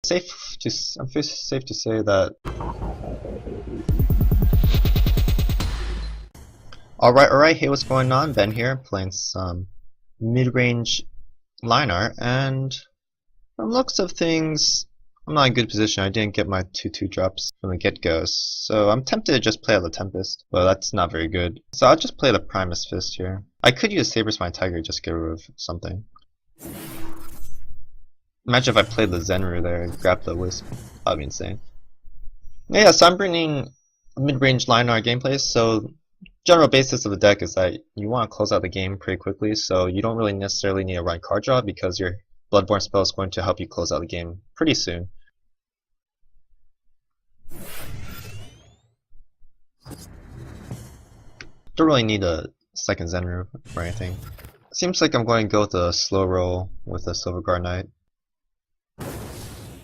I'm safe to say that. Alright, hey, what's going on? Ben here, playing some mid-range Lyonar, and from looks of things, I'm not in good position. I didn't get my 2-2 drops from the get-go, so I'm tempted to just play out the Tempest, but that's not very good. So I'll just play the Primus Fist here. I could use Saber Spine Tiger just to get rid of something. Imagine if I played the Zenru there and grabbed the Wisp. That'd be insane. Yeah, so I'm bringing mid-range Lyonar gameplay, so general basis of the deck is that you want to close out the game pretty quickly, so you don't really necessarily need to run card draw because your Bloodborne spell is going to help you close out the game pretty soon. Don't really need a second Zenru or anything. Seems like I'm going to go with a slow roll with a Silverguard Knight.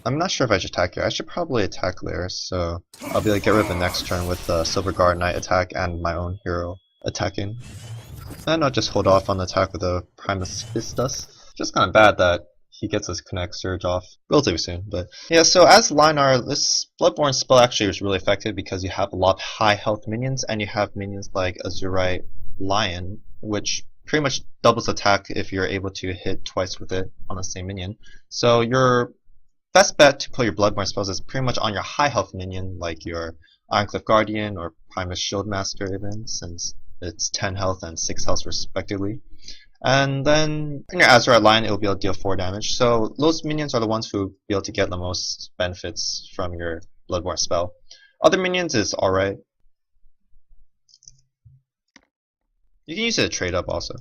I'm not sure if I should attack here. I should probably attack there, so I'll be able to get rid of the next turn with the Silverguard Knight attack and my own hero attacking. And I'll just hold off on the attack with the Primus Fistus. Just kind of bad that he gets his Connect Surge off relatively soon, but yeah, so as Lyonar, this Bloodborne spell actually is really effective because you have a lot of high health minions, and you have minions like Azurite Lion, which pretty much doubles attack if you're able to hit twice with it on the same minion. So your best bet to play your Bloodborne spells is pretty much on your high health minion, like your Ironcliffe Guardian or Primus Shieldmaster even, since it's 10 health and 6 health respectively. And then in your Azurite Lion, it'll be able to deal 4 damage. So those minions are the ones who will be able to get the most benefits from your Bloodborne spell. Other minions is alright. You can use it to trade up also.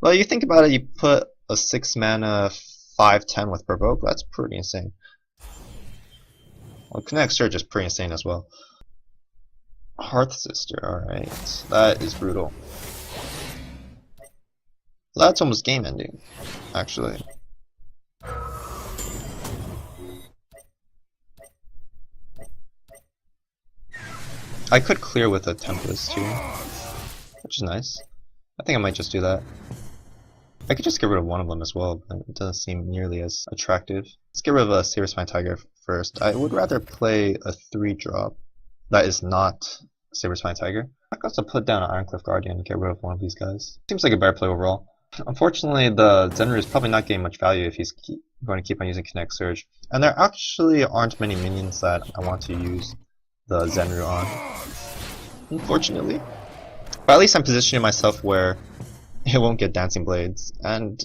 Well, you think about it, you put a 6 mana 5/10 with Provoke, that's pretty insane. Well, Connect Surge is pretty insane as well. Hearth Sister, alright. That is brutal. That's almost game ending, actually. I could clear with a Tempest too, which is nice. I think I might just do that. I could just get rid of one of them as well, but it doesn't seem nearly as attractive. Let's get rid of a Saber Spine Tiger first. I would rather play a 3-drop that is not Saber Spine Tiger. I could also put down an Ironcliffe Guardian and get rid of one of these guys. Seems like a better play overall. Unfortunately, the Zenru is probably not getting much value if he's going to keep on using Connect Surge. And there actually aren't many minions that I want to use the Zenru on, unfortunately. But at least I'm positioning myself where it won't get Dancing Blades. And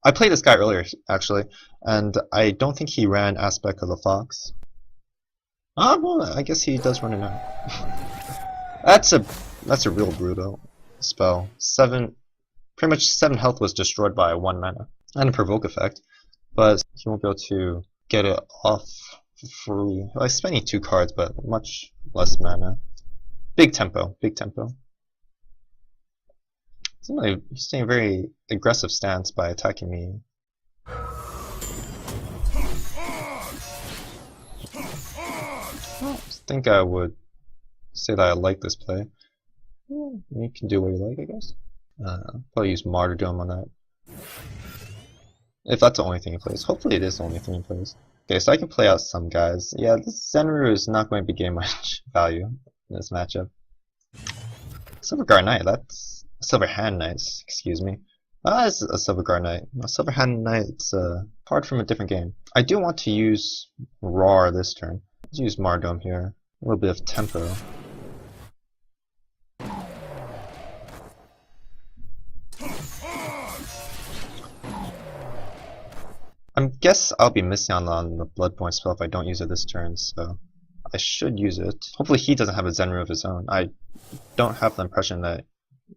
I played this guy earlier, actually, and I don't think he ran Aspect of the Fox. Well, I guess he does run it now. That's a real brutal spell. Pretty much 7 health was destroyed by 1 mana. And a Provoke effect, but he won't be able to get it off free. Well, I'm spending 2 cards, but much less mana. Big tempo, big tempo. Seems like he's taking a very aggressive stance by attacking me. I think I would say that I like this play. You can do what you like, I guess. Probably use Martyrdom on that. If that's the only thing he plays. Hopefully it is the only thing he plays. Okay, so I can play out some guys. Yeah, this Zenru is not going to be getting much value in this matchup. Silverguard Knight, that's Silver Hand Knight, excuse me. That's a Silverguard Knight. A Silver Hand Knight, it's a card from a different game. I do want to use Roar this turn. Let's use Martyrdom here. A little bit of tempo. I guess I'll be missing out on the Bloodborne spell if I don't use it this turn, so I should use it. Hopefully he doesn't have a Zenru of his own. I don't have the impression that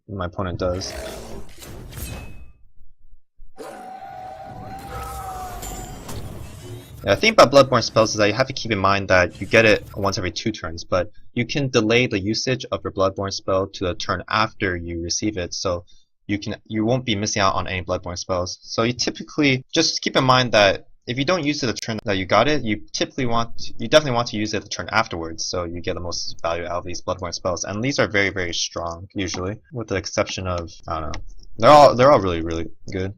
my opponent does. Yeah, the thing about Bloodborne spells is that you have to keep in mind that you get it once every 2 turns, but you can delay the usage of your Bloodborne spell to the turn after you receive it, so you won't be missing out on any Bloodborne spells. So you typically just keep in mind that if you don't use it the turn that you got it, you definitely want to use it the turn afterwards, so you get the most value out of these Bloodborne spells. And these are very, very strong usually, with the exception of, I don't know, they're all really, really good.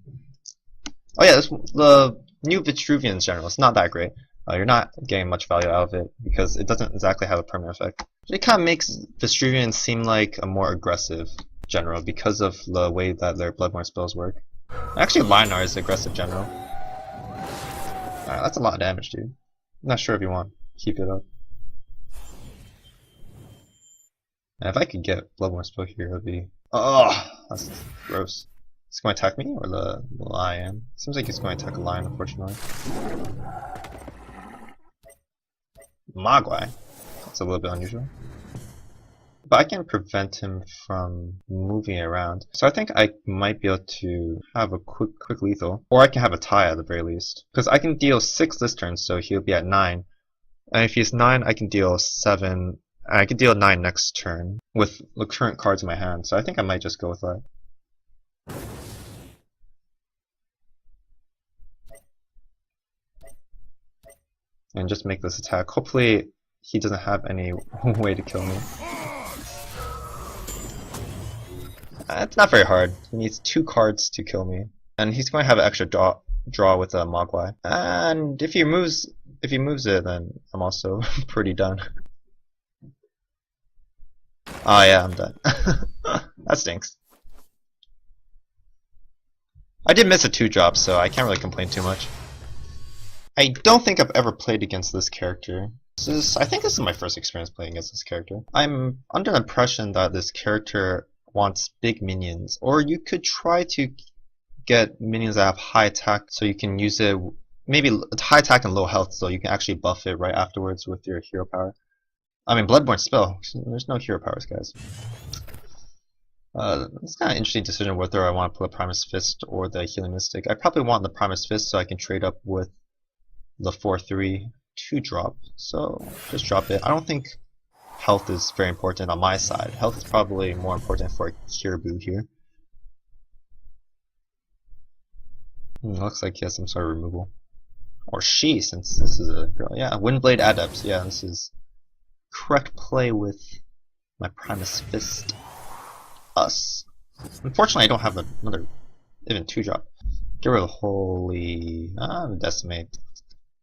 Oh yeah, the new Vitruvian general is not that great, you're not getting much value out of it because it doesn't exactly have a permanent effect. It kind of makes Vestruvian seem like a more aggressive general because of the way that their Bloodborne spells work. Actually, Lyonar is aggressive general. That's a lot of damage, dude. I'm not sure if you want to keep it up. And if I could get Bloodborne spell here, it would be... Oh, that's gross. Is he going to attack me or the lion? Seems like he's going to attack a lion, unfortunately. Mogwai. That's a little bit unusual. But I can prevent him from moving around. So I think I might be able to have a quick lethal. Or I can have a tie at the very least. Because I can deal 6 this turn, so he'll be at 9. And if he's 9, I can deal 7. And I can deal 9 next turn with the current cards in my hand. So I think I might just go with that. And just make this attack. Hopefully he doesn't have any way to kill me. It's not very hard. He needs 2 cards to kill me. And he's going to have an extra draw with a Mogwai. And if he moves it, then I'm also pretty done. Oh yeah, I'm done. That stinks. I did miss a 2-drop, so I can't really complain too much. I don't think I've ever played against this character. I think this is my first experience playing against this character. I'm under the impression that this character wants big minions, or you could try to get minions that have high attack so you can use it, maybe high attack and low health, so you can actually buff it right afterwards with your hero power. I mean, Bloodborne spell. There's no hero powers, guys. It's kind of an interesting decision whether I want to put a Primus Fist or the Healing Mystic. I probably want the Primus Fist so I can trade up with the 4/3 2-drop. So just drop it. I don't think health is very important on my side. Health is probably more important for Kiribu here. Looks like he has some sort of removal. Or she, since this is a girl. Yeah, Windblade Adept. Yeah, this is correct play with my Primus Fist. Us. Unfortunately, I don't have another even 2-drop. Get rid of Holy... Decimate.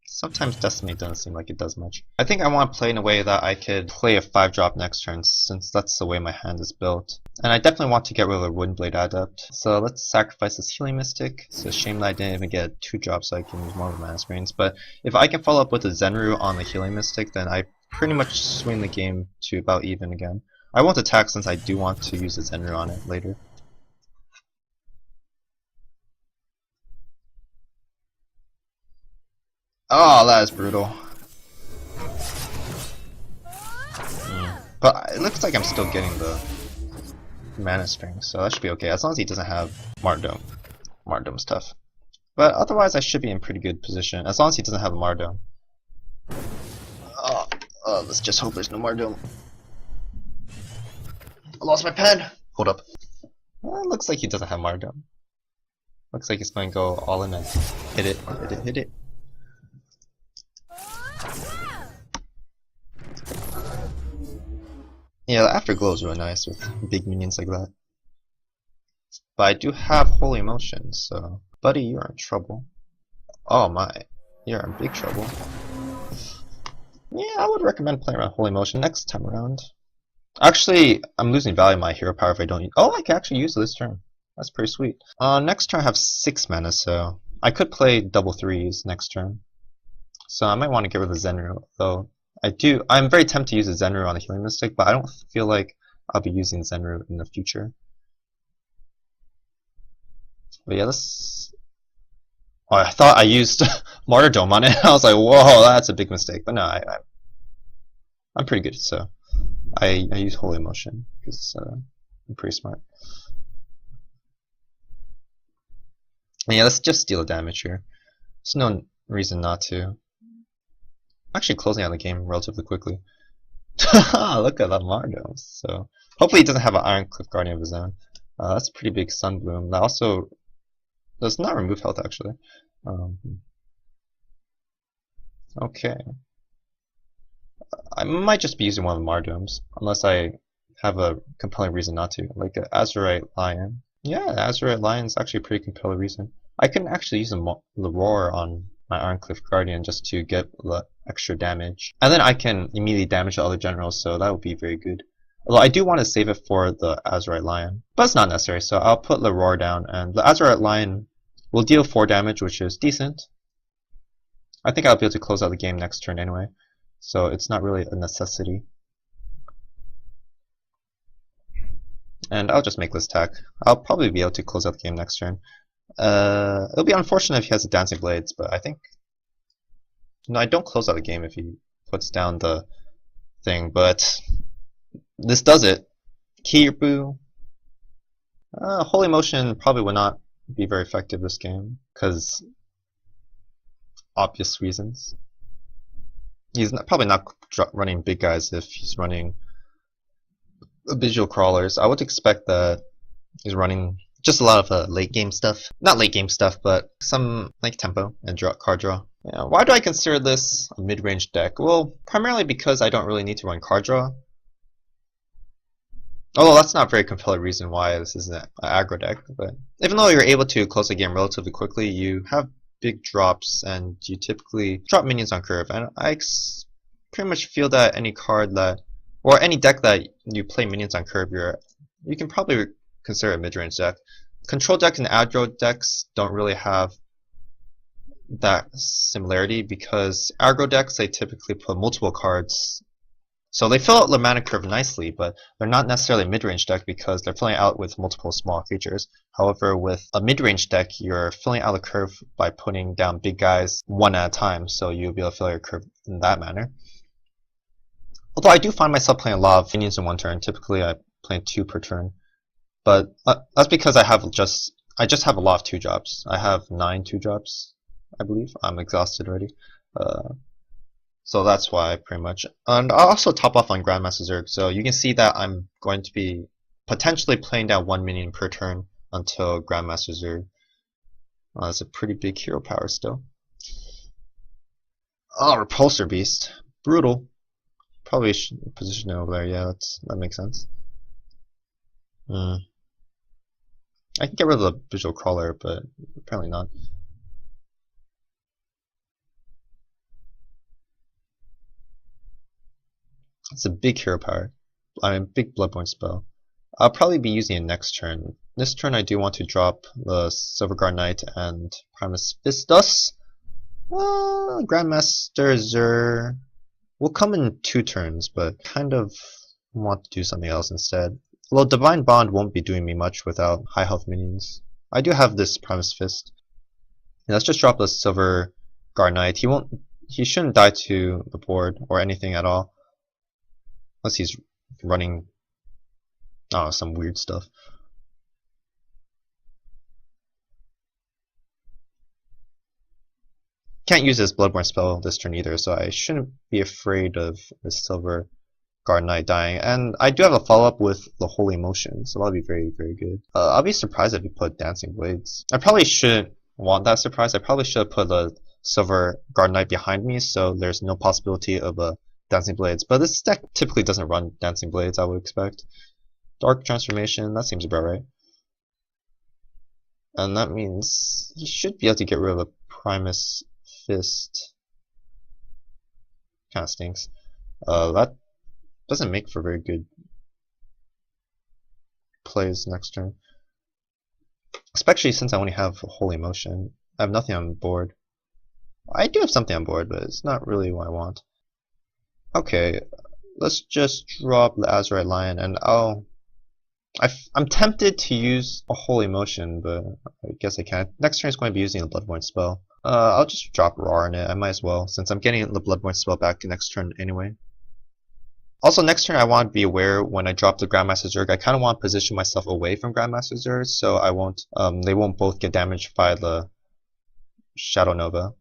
Sometimes Decimate doesn't seem like it does much. I think I want to play in a way that I could play a 5-drop next turn, since that's the way my hand is built. And I definitely want to get rid of a Windblade Adept. So let's sacrifice this Healing Mystic. It's a shame that I didn't even get a 2-drop so I can use more of the mana screens. But if I can follow up with a Zenru on the Healing Mystic, then I pretty much swing the game to about even again. I won't attack since I do want to use a Zenru on it later. Oh, that is brutal. But it looks like I'm still getting the mana string, so that should be okay, as long as he doesn't have Martyrdom. Martyrdom's tough. But otherwise I should be in pretty good position, as long as he doesn't have a Martyrdom. Let's just hope there's no Martyrdom. I lost my pen! Hold up. Well, it looks like he doesn't have Martyrdom. Looks like he's going to go all in and hit it, hit it, hit it. Yeah, the Afterglow is really nice with big minions like that. But I do have Holy Emotion, so... Buddy, you're in trouble. Oh my. You're in big trouble. Yeah, I would recommend playing around Holy Emotion next time around. Actually, I'm losing value in my hero power if I don't use... Oh, I can actually use this turn. That's pretty sweet. Next turn I have 6 mana, so... I could play double 3s next turn. So I might want to get rid of the Zenru, though. I'm very tempted to use a Zenru on the Healing Mystic, but I don't feel like I'll be using Zenru in the future. But yeah, this... Oh, I thought I used Martyrdom on it. I was like, whoa, that's a big mistake. But no, I'm pretty good, so... I use Holy Emotion, because I'm pretty smart. And yeah, let's just deal the damage here. There's no reason not to. I'm actually closing out the game relatively quickly. Look at that Martyrdom. So hopefully he doesn't have an Iron Cliff Guardian of his own. That's a pretty big Sunbloom. That also does not remove health, actually. Okay. I might just be using one of the Martyrdoms, unless I have a compelling reason not to, like an Azurite Lion. Yeah, Azurite Lion is actually a pretty compelling reason. I can actually use the Roar on my Ironcliff Guardian just to get the extra damage. And then I can immediately damage the other generals, so that would be very good. Although I do want to save it for the Azurite Lion. But it's not necessary, so I'll put the Roar down, and the Azurite Lion will deal 4 damage, which is decent. I think I'll be able to close out the game next turn anyway, so it's not really a necessity. And I'll just make this attack. I'll probably be able to close out the game next turn. It'll be unfortunate if he has the Dancing Blades, but I think... No, I don't close out the game if he puts down the thing, but this does it. Kiirbu. Holy Motion probably would not be very effective this game, because obvious reasons. He's probably not running big guys if he's running visual crawlers. I would expect that he's running just a lot of late game stuff. Not late game stuff, but some like tempo and card draw. Yeah, why do I consider this a mid-range deck? Well, primarily because I don't really need to run card draw. Although that's not a very compelling reason why this isn't an aggro deck. But even though you're able to close the game relatively quickly, you have big drops and you typically drop minions on curve. And I pretty much feel that any card that, or any deck that you play minions on curve, you can probably consider a mid-range deck. Control deck and aggro decks don't really have that similarity because aggro decks, they typically put multiple cards. So they fill out the mana curve nicely, but they're not necessarily a mid-range deck because they're filling out with multiple small creatures. However, with a mid-range deck, you're filling out the curve by putting down big guys one at a time, so you'll be able to fill your curve in that manner. Although I do find myself playing a lot of minions in one turn. Typically I play 2 per turn. But that's because I just have a lot of 2 jobs. I have 9 2 jobs, I believe. I'm exhausted already. So that's why, pretty much. And I'll also top off on Grandmaster Zerg, so you can see that I'm going to be potentially playing down 1 minion per turn until Grandmaster Zerg. That's a pretty big hero power still. Oh, Repulsor Beast. Brutal. Probably should position it over there, yeah, that makes sense. I can get rid of the Visual Crawler, but apparently not. It's a big hero power. I mean, big Bloodborne spell. I'll probably be using it next turn. This turn I do want to drop the Silverguard Knight and Primus Fistus. Grandmaster Zur will come in 2 turns, but kind of want to do something else instead. Well, Divine Bond won't be doing me much without high health minions. I do have this Primus Fist. Yeah, let's just drop the Silverguard Knight. He shouldn't die to the board or anything at all. Unless he's running some weird stuff. Can't use his Bloodborne spell this turn either, so I shouldn't be afraid of the Silverguard Knight dying. And I do have a follow-up with the Holy Motion, so that'll be very, very good. I'll be surprised if he put Dancing Blades. I probably shouldn't want that surprise. I probably should have put the Silverguard Knight behind me, so there's no possibility of a Dancing Blades. But this deck typically doesn't run Dancing Blades, I would expect. Dark Transformation, that seems about right. And that means he should be able to get rid of a Primus Fist. Kinda stinks. That doesn't make for very good plays next turn. Especially since I only have Holy Motion. I have nothing on board. I do have something on board, but it's not really what I want. Okay, let's just drop the Azurite Lion, and I'm tempted to use a Holy Motion, but I guess I can't. Next turn is going to be using a Bloodborne spell. I'll just drop Roar in it. I might as well, since I'm getting the Bloodborne spell back next turn anyway. Also, next turn I want to be aware when I drop the Grandmaster Zerg. I kind of want to position myself away from Grandmaster Zerg, so I won't. They won't both get damaged by the Shadow Nova.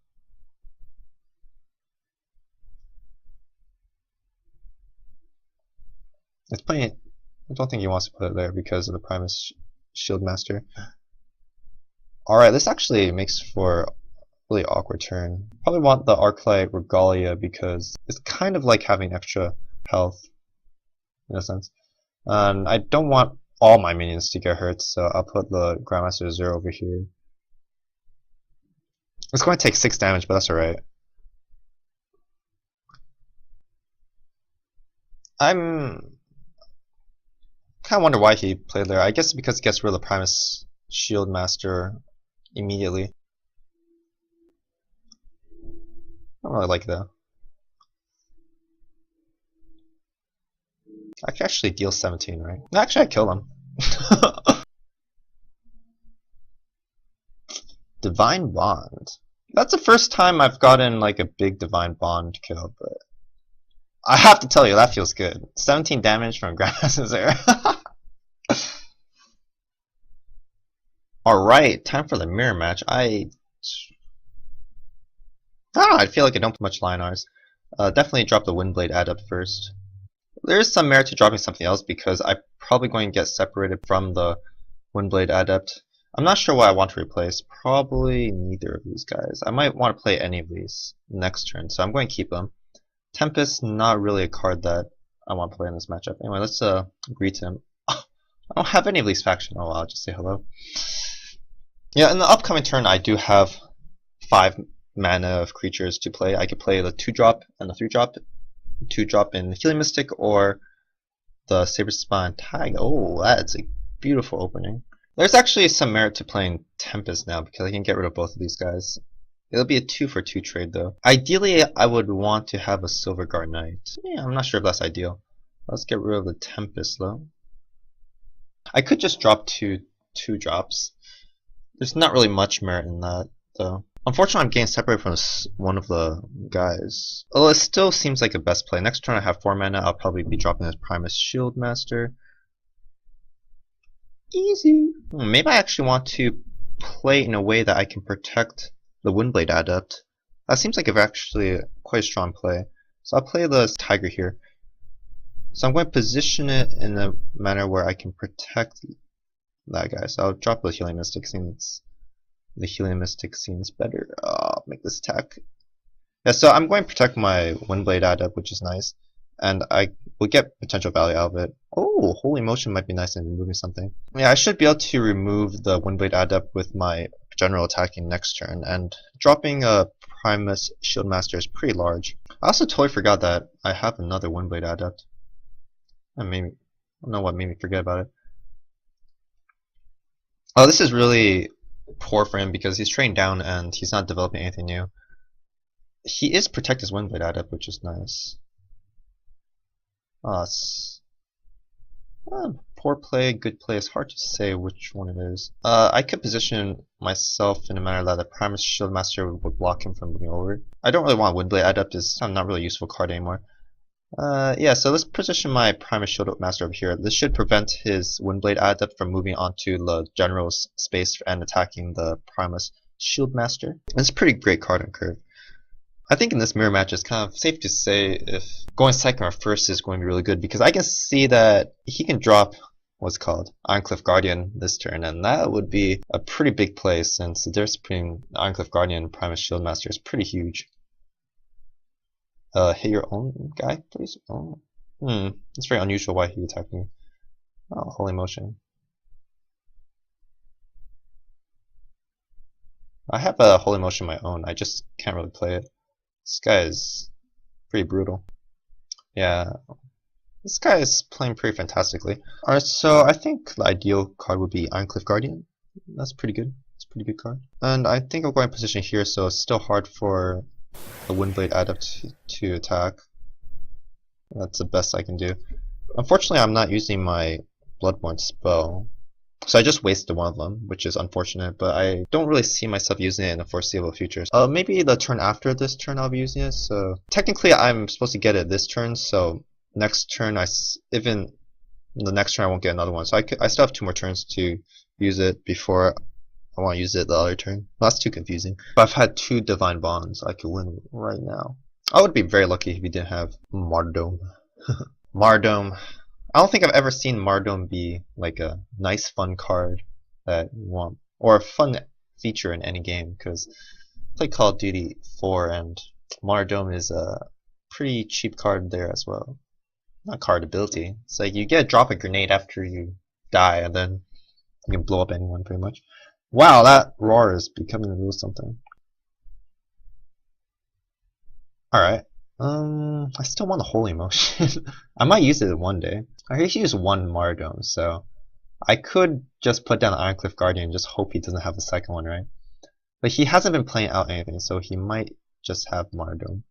It's playing. I don't think he wants to put it there because of the Primus Shieldmaster. Alright, this actually makes for a really awkward turn. Probably want the Arclight Regalia because it's kind of like having extra health in a sense. And I don't want all my minions to get hurt, so I'll put the Grandmaster Zero over here. It's going to take 6 damage, but that's alright. I'm kind of wonder why he played there. I guess because he gets rid of the Primus Shield Master immediately. I don't really like that. I can actually deal 17, right? No, actually, I kill him. Divine Bond. That's the first time I've gotten like a big Divine Bond kill, but I have to tell you, that feels good. 17 damage from Grandmaster's Era. Alright, time for the mirror match. I don't know, I feel like I don't put much Lionars. Definitely drop the Windblade Adept first. There is some merit to dropping something else because I'm probably going to get separated from the Windblade Adept. I'm not sure what I want to replace. Probably neither of these guys. I might want to play any of these next turn, so I'm going to keep them. Tempest, not really a card that I want to play in this matchup. Anyway, let's greet him. I don't have any of these factions. Oh, I'll just say hello. Yeah, in the upcoming turn, I do have 5 mana of creatures to play. I could play the 2-drop and the 3-drop. 2-drop in Healing Mystic or the Saber Spine Tag. Oh, that's a beautiful opening. There's actually some merit to playing Tempest now because I can get rid of both of these guys. It'll be a 2-for-2 trade though. Ideally, I would want to have a Silverguard Knight. Yeah, I'm not sure if that's ideal. Let's get rid of the Tempest though. I could just drop 2-drops. There's not really much merit in that though. Unfortunately, I'm getting separated from one of the guys. Although it still seems like a best play. Next turn I have 4 mana, I'll probably be dropping this Primus Shield Master. Easy. Maybe I actually want to play in a way that I can protect the Windblade Adept. That seems like actually quite a strong play. So I'll play the Tiger here. So I'm going to position it in a manner where I can protect that guy. So I'll drop the Healing Mystic since the Healing Mystic seems better. I'll make this attack. Yeah, so I'm going to protect my Windblade Adept, which is nice. And I will get potential value out of it. Oh, Holy Motion might be nice in removing something. Yeah, I should be able to remove the Windblade Adept with my general attacking next turn. And dropping a Primus Shield Master is pretty large. I also totally forgot that I have another Windblade Adept. I don't know what made me forget about it. Oh, this is really poor for him because he's trading down and he's not developing anything new. He is protect his Windblade Adept, which is nice. Oh, it's poor play, good play. It's hard to say which one it is. I could position myself in a manner that the Primus Shield Master would block him from moving over. I don't really want Windblade Adept. It's not really a useful card anymore. Yeah, so let's position my Primus Shield Master over here. This should prevent his Windblade Adept from moving onto the General's space and attacking the Primus Shield Master. It's a pretty great card on curve. I think in this mirror match it's kind of safe to say if going second or first is going to be really good because I can see that he can drop what's called Ironcliff Guardian this turn, and that would be a pretty big play since the difference between Ironcliff Guardian and Primus Shield Master is pretty huge. Hit your own guy, please? Oh. It's very unusual why he attacked me. Oh, Holy Motion. I have a Holy Motion of my own, I just can't really play it. This guy is pretty brutal. Yeah, this guy is playing pretty fantastically. Alright, so I think the ideal card would be Ironcliff Guardian. That's pretty good. It's a pretty good card. And I think I'm going to position here, so it's still hard for the Windblade Adept to attack. That's the best I can do. Unfortunately, I'm not using my Bloodborne spell. So I just wasted one of them, which is unfortunate, but I don't really see myself using it in the foreseeable future. Maybe the turn after this turn I'll be using it, so technically I'm supposed to get it this turn, so next turn even the next turn I won't get another one. So I still have 2 more turns to use it before I want to use it the other turn. Well, that's too confusing. If I've had 2 Divine Bonds, I could win right now. I would be very lucky if we didn't have Mardome. Mardome. I don't think I've ever seen Mardome be like a nice fun card that you want, or a fun feature in any game, because I play Call of Duty 4 and Mardome is a pretty cheap card there as well. Not card ability. It's like you get to drop a grenade after you die and then you can blow up anyone pretty much. Wow, that roar is becoming a little something. Alright. I still want a Holy Motion. I might use it one day. I actually use one Mardome, so I could just put down Ironcliff Guardian and just hope he doesn't have the second one, right? But he hasn't been playing out anything, so he might just have Mardome,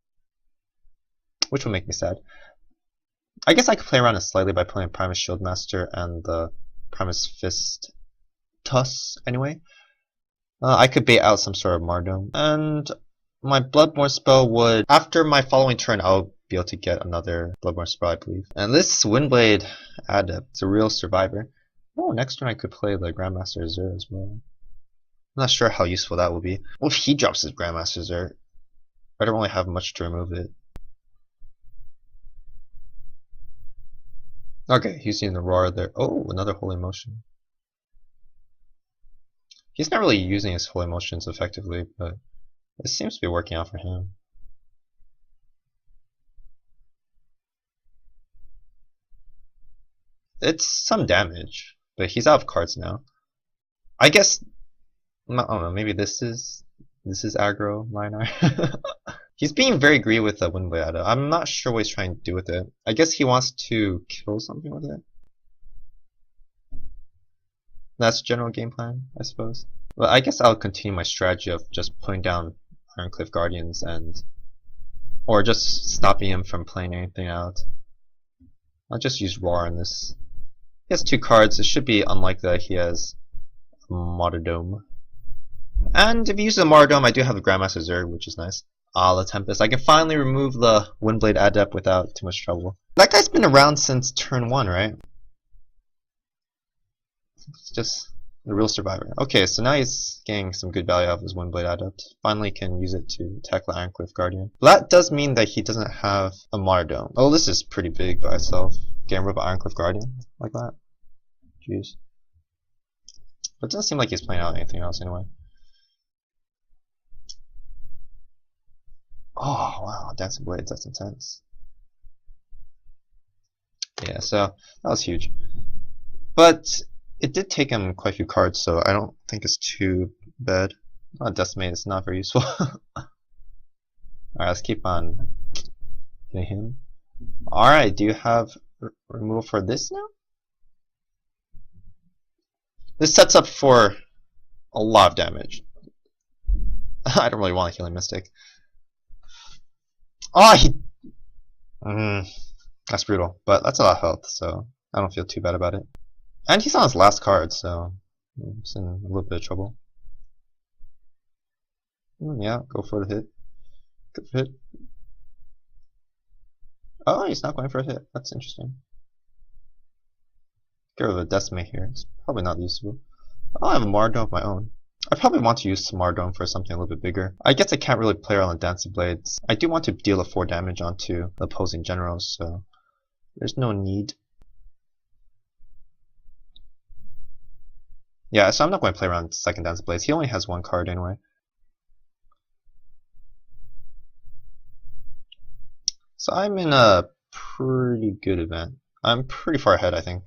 which will make me sad. I guess I could play around it slightly by playing Primus Shieldmaster and the Primus Fist Tuss anyway. I could bait out some sort of Mardome, and my Bloodborne spell would, after my following turn, I'll be able to get another Bloodborne spell, I believe. And this Windblade Adept is a real survivor. Oh, next turn I could play the Grandmaster Azure as well. I'm not sure how useful that will be. Well, if he drops his Grandmaster Azure, I don't really have much to remove it. Okay, he's using the Roar there. Oh, another Holy Motion. He's not really using his Holy Motions effectively, but it seems to be working out for him. It's some damage, but he's out of cards now. I guess, I don't know, maybe this is aggro Lyonar. He's being very greedy with the Windblade Adept. I'm not sure what he's trying to do with it. I guess he wants to kill something with it. That's general game plan, I suppose. Well, I guess I'll continue my strategy of just putting down Ironcliff Guardians or just stopping him from playing anything out. I'll just use Roar on this. He has 2 cards. It should be unlikely that he has Martyrdom. And if he uses a Martyrdom, I do have the Grandmaster Zerg, which is nice. The Tempest. I can finally remove the Windblade Adept without too much trouble. That guy's been around since turn 1, right? It's just a real survivor. Okay, so now he's getting some good value out of his Windblade Adept. Finally can use it to attack the Ironcliff Guardian. But that does mean that he doesn't have a Martyrdom. Oh, this is pretty big by itself. Getting rid of Ironcliff Guardian like that. Jeez. But it doesn't seem like he's playing out anything else anyway. Oh, wow, Dancing Blades, that's intense. Yeah, so that was huge. But it did take him quite a few cards, so I don't think it's too bad. Decimate is not very useful. Alright, let's keep on hitting him. Alright, do you have removal for this now? This sets up for a lot of damage. I don't really want a Healing Mystic. Oh, that's brutal, but that's a lot of health, so I don't feel too bad about it. And he's on his last card, so he's in a little bit of trouble. Yeah, go for the hit. Go for the hit. Oh, he's not going for a hit. That's interesting. Get rid of a Decimate here. It's probably not useful. Oh, I have a Martyrdom of my own. I probably want to use Martyrdom for something a little bit bigger. I guess I can't really play around the Dancing Blades. I do want to deal a 4 damage onto the opposing generals, so there's no need. Yeah, so I'm not going to play around second Dancing Blades. He only has 1 card anyway. So I'm in a pretty good event. I'm pretty far ahead, I think.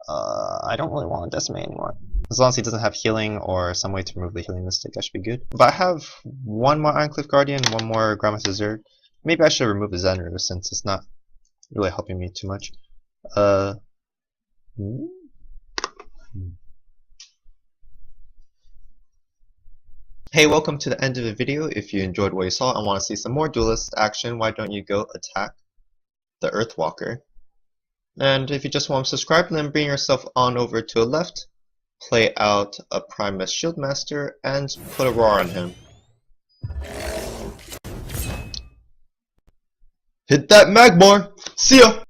I don't really want to Decimate anymore. As long as he doesn't have healing or some way to remove the Healing Mystic, that should be good. But I have 1 more Ironcliff Guardian, 1 more Grandmaster Zerg. Maybe I should remove the Zenru since it's not really helping me too much. Hey, welcome to the end of the video. If you enjoyed what you saw and want to see some more Duelyst action, why don't you go attack the Earthwalker? And if you just want to subscribe, then bring yourself on over to the left, play out a Primus Shieldmaster, and put a Roar on him. Hit that Magmar! See ya!